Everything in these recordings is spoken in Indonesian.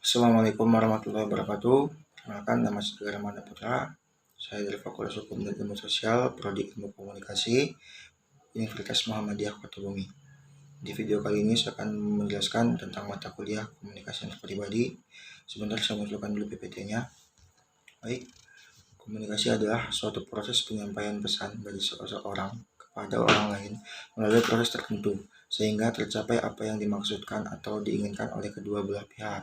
Assalamualaikum warahmatullahi wabarakatuh. Perkenalkan, nama saya Ramanda Putra. Saya dari Fakultas Hukum dan Ilmu Sosial, Prodi Ilmu Komunikasi, Universitas Muhammadiyah Kota Bumi. Di video kali ini saya akan menjelaskan tentang mata kuliah komunikasi antar pribadi. Sebentar saya munculkan dulu PPT-nya. Baik, komunikasi adalah suatu proses penyampaian pesan dari seseorang kepada orang lain melalui proses tertentu, sehingga tercapai apa yang dimaksudkan atau diinginkan oleh kedua belah pihak.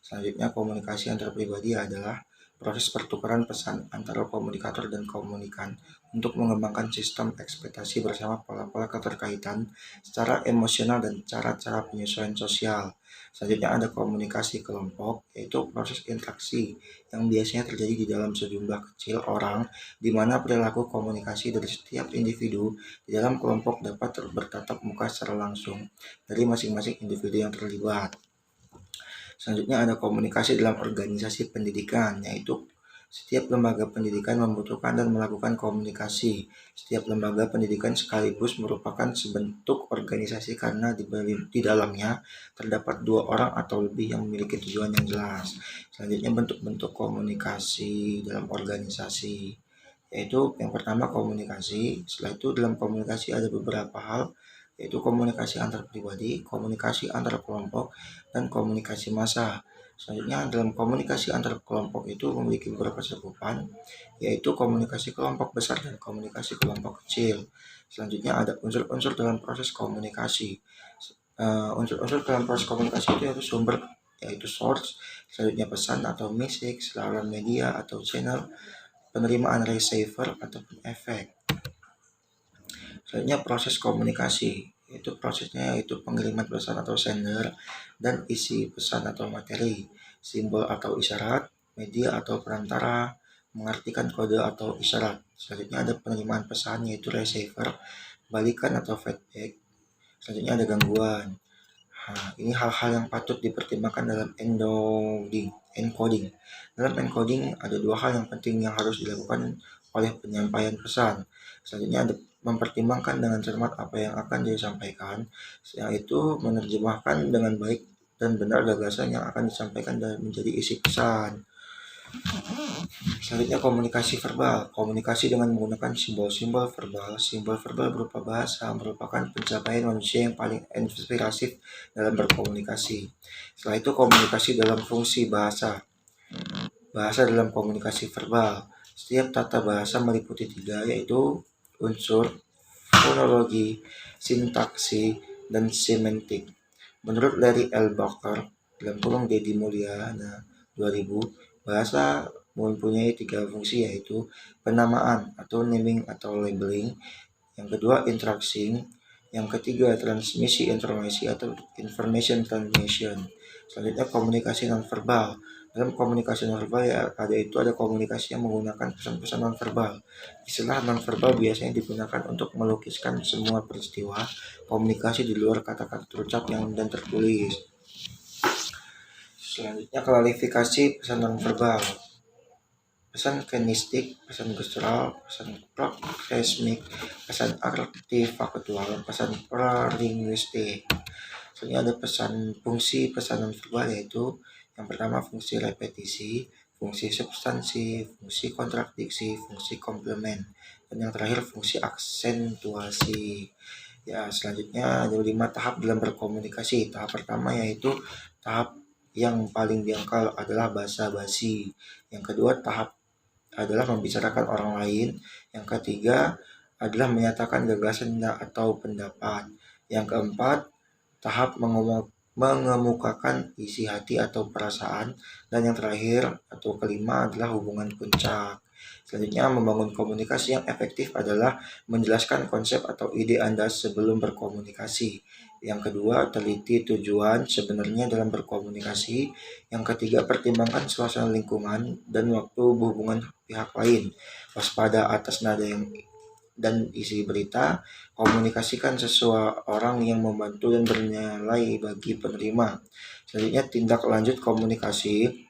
Selanjutnya, komunikasi antar pribadi adalah proses pertukaran pesan antara komunikator dan komunikan untuk mengembangkan sistem ekspektasi bersama pola-pola keterkaitan secara emosional dan cara-cara penyesuaian sosial. Selanjutnya ada komunikasi kelompok, yaitu proses interaksi yang biasanya terjadi di dalam sejumlah kecil orang, di mana perilaku komunikasi dari setiap individu di dalam kelompok dapat bertatap muka secara langsung dari masing-masing individu yang terlibat. Selanjutnya ada komunikasi dalam organisasi pendidikan, yaitu setiap lembaga pendidikan membutuhkan dan melakukan komunikasi. Setiap lembaga pendidikan sekaligus merupakan sebentuk organisasi karena di dalamnya terdapat dua orang atau lebih yang memiliki tujuan yang jelas. Selanjutnya bentuk-bentuk komunikasi dalam organisasi, yaitu yang pertama komunikasi. Setelah itu dalam komunikasi ada beberapa hal, yaitu komunikasi antar pribadi, komunikasi antar kelompok, dan komunikasi massa. Selanjutnya dalam komunikasi antar kelompok itu memiliki beberapa cakupan, yaitu komunikasi kelompok besar dan komunikasi kelompok kecil. Selanjutnya ada unsur-unsur dalam proses komunikasi. Unsur-unsur dalam proses komunikasi itu yaitu sumber, yaitu source. Selanjutnya pesan atau message, saluran media atau channel, penerimaan receiver ataupun efek. Selanjutnya proses komunikasi, itu prosesnya yaitu pengiriman pesan atau sender dan isi pesan atau materi, simbol atau isyarat, media atau perantara, mengartikan kode atau isyarat. Selanjutnya ada penerimaan pesan yaitu receiver, balikan atau feedback. Selanjutnya ada gangguan. Ini hal-hal yang patut dipertimbangkan dalam encoding. Dalam encoding ada dua hal yang penting yang harus dilakukan oleh penyampaian pesan. Selanjutnya ada mempertimbangkan dengan cermat apa yang akan disampaikan, yaitu menerjemahkan dengan baik dan benar gagasan yang akan disampaikan dan menjadi isi pesan. Selanjutnya komunikasi verbal. Komunikasi dengan menggunakan simbol-simbol verbal. Simbol verbal berupa bahasa merupakan pencapaian manusia yang paling inspiratif dalam berkomunikasi. Setelah itu komunikasi dalam fungsi bahasa. Bahasa dalam komunikasi verbal. Setiap tata bahasa meliputi tiga, yaitu unsur, fonologi, sintaksi, dan semantik. Menurut Larry L. Barker, dalam kurung Dedi Mulyana 2000, bahasa mempunyai tiga fungsi, yaitu penamaan atau naming atau labeling, yang kedua interaksi, yang ketiga transmisi informasi atau information transmission. Selanjutnya komunikasi nonverbal. Dalam komunikasi nonverbal ada komunikasi yang menggunakan pesan-pesan nonverbal. Istilah nonverbal biasanya digunakan untuk melukiskan semua peristiwa komunikasi di luar kata-kata terucap dan tertulis. Selanjutnya klarifikasi pesan nonverbal. Pesan kinestik, pesan gestural, pesan proxemic, pesan artifaktual, pesan pralinguistik. Selanjutnya ada pesan fungsi pesan nonverbal, yaitu yang pertama fungsi repetisi, fungsi substansi, fungsi kontradiksi, fungsi komplement, dan yang terakhir fungsi aksentuasi. Ya, selanjutnya ada 5 tahap dalam berkomunikasi. Tahap pertama yaitu tahap yang paling dangkal adalah basa-basi. Yang kedua tahap adalah membicarakan orang lain. Yang ketiga adalah menyatakan gagasan atau pendapat. Yang keempat tahap mengemukakan isi hati atau perasaan. Dan yang terakhir atau kelima adalah hubungan puncak. Selanjutnya membangun komunikasi yang efektif adalah menjelaskan konsep atau ide Anda sebelum berkomunikasi. Yang kedua, teliti tujuan sebenarnya dalam berkomunikasi. Yang ketiga, pertimbangkan suasana lingkungan dan waktu hubungan pihak lain. Waspada atas nada dan isi berita. Komunikasikan seseorang yang membantu dan bernilai bagi penerima. Selanjutnya, tindak lanjut komunikasi.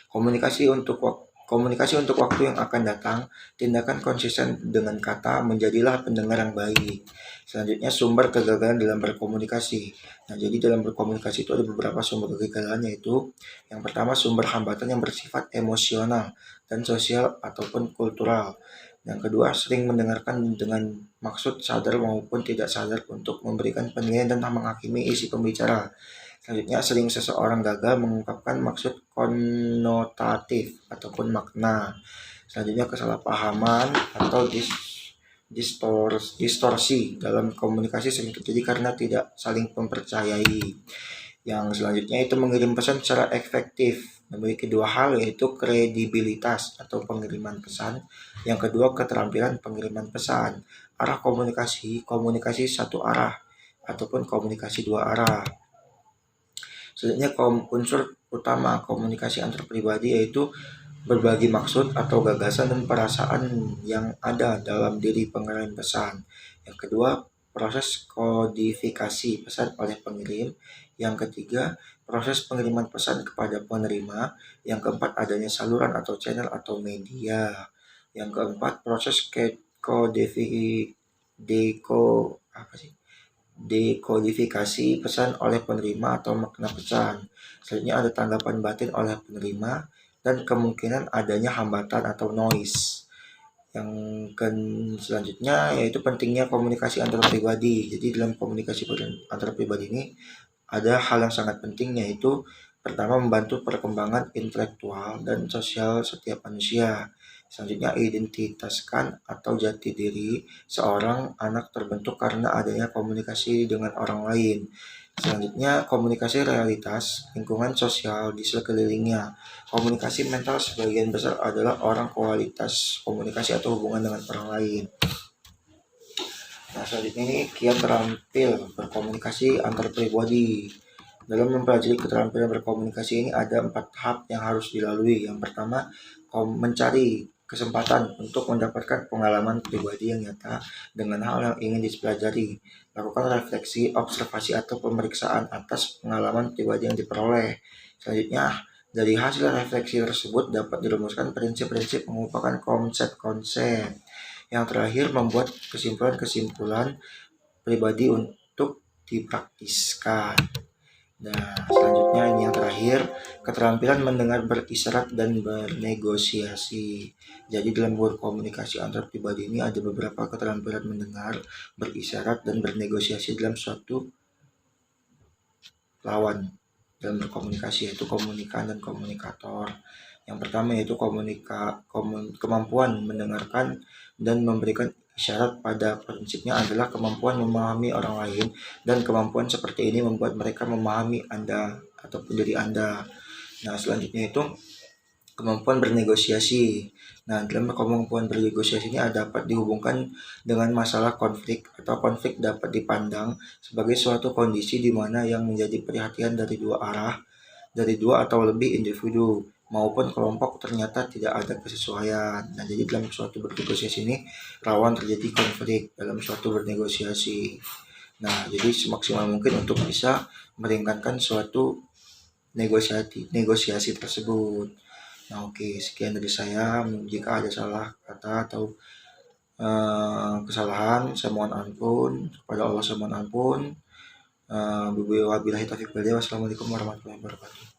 Komunikasi untuk Komunikasi untuk waktu yang akan datang, tindakan konsisten dengan kata, menjadilah pendengar yang baik. Selanjutnya, sumber kegagalan dalam berkomunikasi. Nah, jadi dalam berkomunikasi itu ada beberapa sumber kegagalan, yaitu yang pertama sumber hambatan yang bersifat emosional dan sosial ataupun kultural. Yang kedua, sering mendengarkan dengan maksud sadar maupun tidak sadar untuk memberikan penilaian dan menghakimi isi pembicara. Selanjutnya, sering seseorang gagal mengungkapkan maksud konotatif ataupun makna. Selanjutnya, kesalahpahaman atau distorsi dalam komunikasi sering terjadi karena tidak saling mempercayai. Yang selanjutnya itu mengirim pesan secara efektif. Memiliki dua hal, yaitu kredibilitas atau pengiriman pesan. Yang kedua, keterampilan pengiriman pesan. Arah komunikasi, komunikasi satu arah ataupun komunikasi dua arah. Selanjutnya, unsur utama komunikasi antar pribadi yaitu berbagi maksud atau gagasan dan perasaan yang ada dalam diri pengirim pesan. Yang kedua, proses kodifikasi pesan oleh pengirim. Yang ketiga, proses pengiriman pesan kepada penerima. Yang keempat, adanya saluran atau channel atau media. Yang keempat, proses dekodifikasi pesan oleh penerima atau makna pesan. Selanjutnya ada tanggapan batin oleh penerima dan kemungkinan adanya hambatan atau noise. Yang selanjutnya yaitu pentingnya komunikasi antar pribadi. Jadi dalam komunikasi antar pribadi ini ada hal yang sangat penting, yaitu pertama membantu perkembangan intelektual dan sosial setiap manusia. Selanjutnya, identitaskan atau jati diri seorang anak terbentuk karena adanya komunikasi dengan orang lain. Selanjutnya, komunikasi realitas lingkungan sosial di sekelilingnya. Komunikasi mental sebagian besar adalah orang kualitas komunikasi atau hubungan dengan orang lain. Nah, selanjutnya ini kiat terampil berkomunikasi antar pribadi. Dalam mempelajari keterampilan berkomunikasi ini ada 4 tahap yang harus dilalui. Yang pertama, mencari kesempatan untuk mendapatkan pengalaman pribadi yang nyata dengan hal yang ingin dipelajari. Lakukan refleksi, observasi, atau pemeriksaan atas pengalaman pribadi yang diperoleh. Selanjutnya, dari hasil refleksi tersebut dapat dirumuskan prinsip-prinsip, mengumpulkan konsep-konsep. Yang terakhir, membuat kesimpulan-kesimpulan pribadi untuk dipraktiskan. Nah, selanjutnya ini yang terakhir, keterampilan mendengar, berisyarat, dan bernegosiasi. Jadi dalam berkomunikasi antar pribadi ini ada beberapa keterampilan mendengar, berisyarat, dan bernegosiasi dalam suatu lawan dalam berkomunikasi, yaitu komunikan dan komunikator. Yang pertama yaitu kemampuan mendengarkan dan memberikan isyarat. Pada prinsipnya adalah kemampuan memahami orang lain, dan kemampuan seperti ini membuat mereka memahami Anda ataupun diri Anda. Nah, selanjutnya itu kemampuan bernegosiasi. Nah, dalam kemampuan bernegosiasi ini dapat dihubungkan dengan masalah konflik, atau konflik dapat dipandang sebagai suatu kondisi di mana yang menjadi perhatian dari dua atau lebih individu maupun kelompok ternyata tidak ada kesesuaian. Nah, jadi dalam suatu bernegosiasi ini rawan terjadi konflik dalam suatu bernegosiasi. Nah, jadi semaksimal mungkin untuk bisa meringankan suatu negosiasi tersebut. Nah, oke, sekian dari saya. Jika ada salah kata atau kesalahan, saya mohon ampun kepada Allah, saya mohon ampun. Wabillahi taufiq wal hidayah. Wassalamualaikum warahmatullahi wabarakatuh.